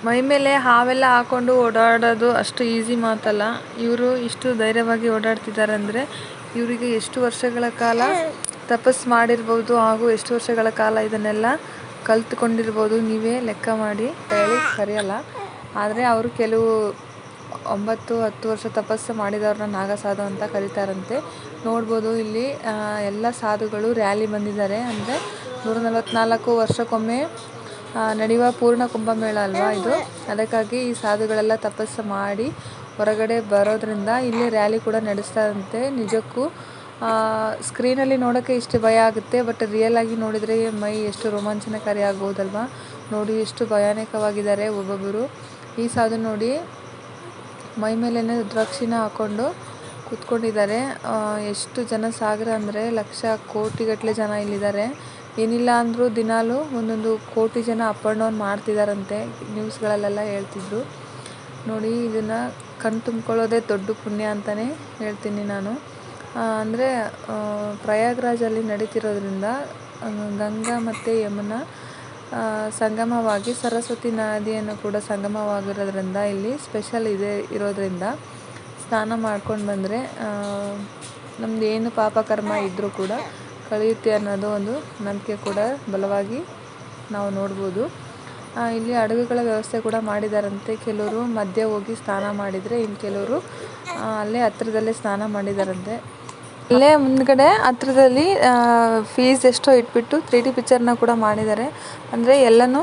ಮೈ ಮೇಲೆ ಹಾವೆಲ್ಲ ಹಾಕೊಂಡು ಓಡಾಡೋದು ಅಷ್ಟು ಈಸಿ ಮಾತಲ್ಲ. ಇವರು ಇಷ್ಟು ಧೈರ್ಯವಾಗಿ ಓಡಾಡ್ತಿದ್ದಾರೆ ಅಂದರೆ ಇವರಿಗೆ ಎಷ್ಟು ವರ್ಷಗಳ ಕಾಲ ತಪಸ್ಸು ಮಾಡಿರ್ಬೋದು ಹಾಗೂ ಎಷ್ಟು ವರ್ಷಗಳ ಕಾಲ ಇದನ್ನೆಲ್ಲ ಕಲ್ತ್ಕೊಂಡಿರ್ಬೋದು ನೀವೇ ಲೆಕ್ಕ ಮಾಡಿ ಹೇಳಿ ಸರಿಯಲ್ಲ. ಆದರೆ ಅವರು ಕೆಲವು 9-10 ವರ್ಷ ತಪಸ್ಸು ಮಾಡಿದವ್ರನ್ನ ನಾಗಸಾಧು ಅಂತ ಕರೀತಾರಂತೆ. ನೋಡ್ಬೋದು ಇಲ್ಲಿ ಎಲ್ಲ ಸಾಧುಗಳು ರ್ಯಾಲಿ ಬಂದಿದ್ದಾರೆ. ಅಂದರೆ 144 ವರ್ಷಕ್ಕೊಮ್ಮೆ ನಡೆಯುವ ಪೂರ್ಣ ಕುಂಭಮೇಳ ಅಲ್ವಾ ಇದು. ಅದಕ್ಕಾಗಿ ಈ ಸಾಧುಗಳೆಲ್ಲ ತಪಸ್ಸು ಮಾಡಿ ಹೊರಗಡೆ ಬರೋದ್ರಿಂದ ಇಲ್ಲಿ ರ್ಯಾಲಿ ಕೂಡ ನಡೆಸ್ತಾರಂತೆ. ನಿಜಕ್ಕೂ ಸ್ಕ್ರೀನಲ್ಲಿ ನೋಡೋಕ್ಕೆ ಇಷ್ಟು ಭಯ ಆಗುತ್ತೆ, ಬಟ್ ರಿಯಲ್ ಆಗಿ ನೋಡಿದರೆ ಮೈ ಎಷ್ಟು ರೋಮಾಂಚನಕಾರಿ ಆಗ್ಬೋದಲ್ವಾ. ನೋಡಿ ಎಷ್ಟು ಭಯಾನಕವಾಗಿದ್ದಾರೆ ಒಬ್ಬೊಬ್ಬರು. ಈ ಸಾಧು ನೋಡಿ ಮೈ ಮೇಲೇ ರುದ್ರಾಕ್ಷಿನ ಹಾಕ್ಕೊಂಡು ಕೂತ್ಕೊಂಡಿದ್ದಾರೆ. ಎಷ್ಟು ಜನ ಸಾಗರ ಅಂದರೆ ಲಕ್ಷ ಕೋಟಿಗಟ್ಟಲೆ ಜನ ಇಲ್ಲಿದ್ದಾರೆ. ಏನಿಲ್ಲ ಅಂದರೂ ದಿನಾಲೂ 1 ಕೋಟಿ ಜನ ಅಪ್ ಆ್ಯಂಡ್ ಡೌನ್ ಮಾಡ್ತಿದ್ದಾರಂತೆ, ನ್ಯೂಸ್ಗಳಲ್ಲೆಲ್ಲ ಹೇಳ್ತಿದ್ರು. ನೋಡಿ ಇದನ್ನು ಕಣ್ ತುಂಬ್ಕೊಳ್ಳೋದೇ ದೊಡ್ಡ ಪುಣ್ಯ ಅಂತಲೇ ಹೇಳ್ತೀನಿ ನಾನು. ಅಂದರೆ ಪ್ರಯಾಗ್ರಾಜಲ್ಲಿ ನಡೀತಿರೋದ್ರಿಂದ ಗಂಗಾ ಮತ್ತು ಯಮುನಾ ಸಂಗಮವಾಗಿ ಸರಸ್ವತಿ ನದಿಯನ್ನು ಕೂಡ ಸಂಗಮವಾಗಿರೋದ್ರಿಂದ ಇಲ್ಲಿ ಸ್ಪೆಷಲ್ ಇರೋದ್ರಿಂದ ಸ್ನಾನ ಮಾಡ್ಕೊಂಡು ಬಂದರೆ ನಮ್ದು ಏನು ಪಾಪಕರ್ಮ ಇದ್ದರೂ ಕೂಡ ಕಳೆಯುತ್ತೆ ಅನ್ನೋದು ಒಂದು ನಂಬಿಕೆ ಕೂಡ ಬಲವಾಗಿ ನಾವು ನೋಡ್ಬೋದು. ಇಲ್ಲಿ ಅಡುಗೆಗಳ ವ್ಯವಸ್ಥೆ ಕೂಡ ಮಾಡಿದಾರಂತೆ. ಕೆಲವರು ಮಧ್ಯೆ ಹೋಗಿ ಸ್ನಾನ ಮಾಡಿದರೆ ಇನ್ನು ಕೆಲವರು ಅಲ್ಲೇ ಹತ್ರದಲ್ಲೇ ಸ್ನಾನ ಮಾಡಿದಾರಂತೆ. ಅಲ್ಲೇ ಮುಂದ್ಗಡೆ ಹತ್ರದಲ್ಲಿ ಫೀಸ್ ಎಷ್ಟೋ ಇಟ್ಬಿಟ್ಟು 3D ಪಿಕ್ಚರ್ನ ಕೂಡ ಮಾಡಿದ್ದಾರೆ. ಅಂದರೆ ಎಲ್ಲನೂ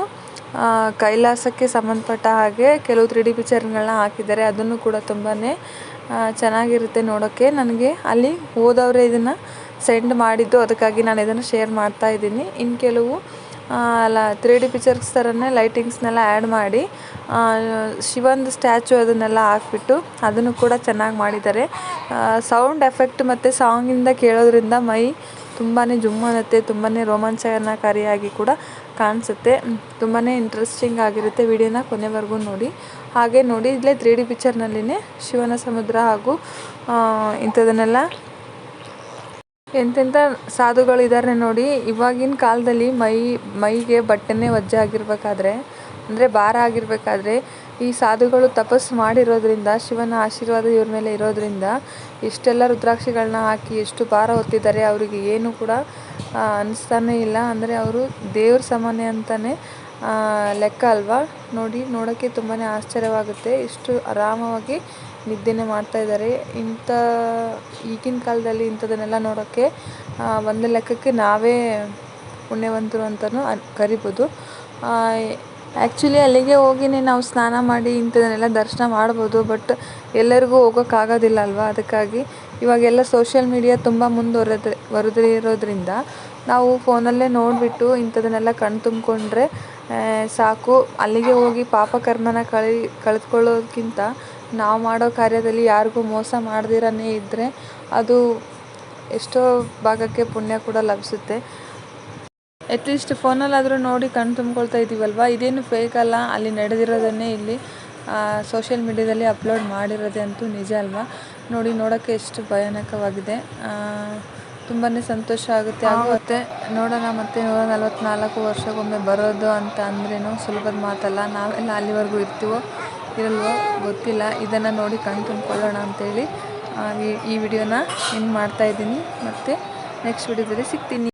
ಕೈಲಾಸಕ್ಕೆ ಸಂಬಂಧಪಟ್ಟ ಹಾಗೆ ಕೆಲವು 3D ಪಿಕ್ಚರ್ಗಳನ್ನ ಹಾಕಿದ್ದಾರೆ. ಅದನ್ನು ಕೂಡ ತುಂಬಾ ಚೆನ್ನಾಗಿರುತ್ತೆ ನೋಡೋಕ್ಕೆ. ನನಗೆ ಅಲ್ಲಿ ಹೋದವರೇ ಇದನ್ನು ಸೆಂಡ್ ಮಾಡಿದ್ದು, ಅದಕ್ಕಾಗಿ ನಾನು ಇದನ್ನು ಶೇರ್ ಮಾಡ್ತಾ ಇದ್ದೀನಿ. ಇನ್ನು ಕೆಲವು 3D ಪಿಕ್ಚರ್ಸ್ ಥರನೇ ಲೈಟಿಂಗ್ಸ್ನೆಲ್ಲ ಆ್ಯಡ್ ಮಾಡಿ ಶಿವಂದು ಸ್ಟ್ಯಾಚು ಅದನ್ನೆಲ್ಲ ಹಾಕ್ಬಿಟ್ಟು ಅದನ್ನು ಕೂಡ ಚೆನ್ನಾಗಿ ಮಾಡಿದ್ದಾರೆ. ಸೌಂಡ್ ಎಫೆಕ್ಟ್ ಮತ್ತು ಸಾಂಗಿಂದ ಕೇಳೋದ್ರಿಂದ ಮೈ ತುಂಬಾ ಜುಮ್ ಅನ್ನುತ್ತೆ, ತುಂಬಾ ರೋಮಾಂಚನಕಾರಿಯಾಗಿ ಕೂಡ ಕಾಣಿಸುತ್ತೆ. ತುಂಬಾ ಇಂಟ್ರೆಸ್ಟಿಂಗ್ ಆಗಿರುತ್ತೆ. ವಿಡಿಯೋನ ಕೊನೆವರೆಗೂ ನೋಡಿ. ಹಾಗೆ ನೋಡಿ ಇಲ್ಲೇ 3D ಪಿಕ್ಚರ್ನಲ್ಲಿನೇ ಶಿವನ ಸಮುದ್ರ ಹಾಗೂ ಇಂಥದನ್ನೆಲ್ಲ ಎಂತೆಂಥ ಸಾಧುಗಳಿದ್ದಾರೆ ನೋಡಿ. ಇವಾಗಿನ ಕಾಲದಲ್ಲಿ ಮೈಗೆ ಬಟ್ಟೆನೇ ವಜ್ಜೆ ಆಗಿರಬೇಕಾದ್ರೆ, ಅಂದರೆ ಭಾರ ಆಗಿರಬೇಕಾದ್ರೆ ಈ ಸಾಧುಗಳು ತಪಸ್ಸು ಮಾಡಿರೋದ್ರಿಂದ ಶಿವನ ಆಶೀರ್ವಾದ ಇವ್ರ ಮೇಲೆ ಇರೋದ್ರಿಂದ ಇಷ್ಟೆಲ್ಲ ರುದ್ರಾಕ್ಷಿಗಳನ್ನ ಹಾಕಿ ಎಷ್ಟು ಭಾರ ಹೊತ್ತಿದ್ದಾರೆ. ಅವರಿಗೆ ಏನು ಕೂಡ ಅನಿಸ್ತಾನೇ ಇಲ್ಲ. ಅಂದರೆ ಅವರು ದೇವ್ರ ಸಮಾನ ಅಂತಲೇ ಲೆಕ್ಕ ಅಲ್ವಾ. ನೋಡಿ ನೋಡೋಕ್ಕೆ ತುಂಬಾ ಆಶ್ಚರ್ಯವಾಗುತ್ತೆ. ಇಷ್ಟು ಆರಾಮವಾಗಿ ನಿದ್ದೆನೇ ಮಾಡ್ತಾಯಿದ್ದಾರೆ. ಈಗಿನ ಕಾಲದಲ್ಲಿ ಇಂಥದನ್ನೆಲ್ಲ ನೋಡೋಕ್ಕೆ ಒಂದು ಲೆಕ್ಕಕ್ಕೆ ನಾವೇ ಪುಣ್ಯವಂತರು ಅಂತಲೂ ಕರಿಬೋದು. ಆ್ಯಕ್ಚುಲಿ ಅಲ್ಲಿಗೆ ಹೋಗಿನೇ ನಾವು ಸ್ನಾನ ಮಾಡಿ ಇಂಥದನ್ನೆಲ್ಲ ದರ್ಶನ ಮಾಡ್ಬೋದು, ಬಟ್ ಎಲ್ಲರಿಗೂ ಹೋಗೋಕ್ಕಾಗೋದಿಲ್ಲ ಅಲ್ವಾ. ಅದಕ್ಕಾಗಿ ಇವಾಗೆಲ್ಲ ಸೋಷಿಯಲ್ ಮೀಡಿಯಾ ತುಂಬ ಮುಂದುವರೆದಿರೋದ್ರಿಂದ ನಾವು ಫೋನಲ್ಲೇ ನೋಡಿಬಿಟ್ಟು ಇಂಥದನ್ನೆಲ್ಲ ಕಣ್ ತುಂಬಿಕೊಂಡ್ರೆ ಸಾಕು. ಅಲ್ಲಿಗೆ ಹೋಗಿ ಪಾಪಕರ್ಮನ ಕಳೆದುಕೊಳ್ಳೋದಕ್ಕಿಂತ ನಾವು ಮಾಡೋ ಕಾರ್ಯದಲ್ಲಿ ಯಾರಿಗೂ ಮೋಸ ಮಾಡ್ದಿರನೇ ಇದ್ದರೆ ಅದು ಎಷ್ಟೋ ಭಾಗಕ್ಕೆ ಪುಣ್ಯ ಕೂಡ ಲಭಿಸುತ್ತೆ. ಅಟ್ಲೀಸ್ಟ್ ಫೋನಲ್ಲಾದರೂ ನೋಡಿ ಕಣ್ ತುಂಬ್ಕೊಳ್ತಾ ಇದ್ದೀವಲ್ವ. ಇದೇನು ಫೇಕ್ ಅಲ್ಲ, ಅಲ್ಲಿ ನಡೆದಿರೋದನ್ನೇ ಇಲ್ಲಿ ಸೋಷಿಯಲ್ ಮೀಡಿಯಾದಲ್ಲಿ ಅಪ್ಲೋಡ್ ಮಾಡಿರೋದೇ ಅಂತೂ ನಿಜ ಅಲ್ವಾ. ನೋಡಿ ನೋಡೋಕ್ಕೆ ಎಷ್ಟು ಭಯಾನಕವಾಗಿದೆ. ತುಂಬಾ ಸಂತೋಷ ಆಗುತ್ತೆ. ನೋಡೋಣ ಮತ್ತೆ 144 ವರ್ಷಕ್ಕೊಮ್ಮೆ ಬರೋದು ಅಂತ ಅಂದ್ರೇನು ಸುಲಭದ ಮಾತಲ್ಲ. ನಾವೆಲ್ಲ ಅಲ್ಲಿವರೆಗೂ ಇರ್ತೀವೋ ಇರಲ್ವೋ ಗೊತ್ತಿಲ್ಲ. ಇದನ್ನು ನೋಡಿ ಕಣ್ ತುಂಬಿಕೊಳ್ಳೋಣ ಅಂತೇಳಿ ಈ ವಿಡಿಯೋನ ಎಂಡ್ ಮಾಡ್ತಾಯಿದ್ದೀನಿ. ಮತ್ತು ನೆಕ್ಸ್ಟ್ ವಿಡಿಯೋದಲ್ಲಿ ಸಿಗ್ತೀನಿ.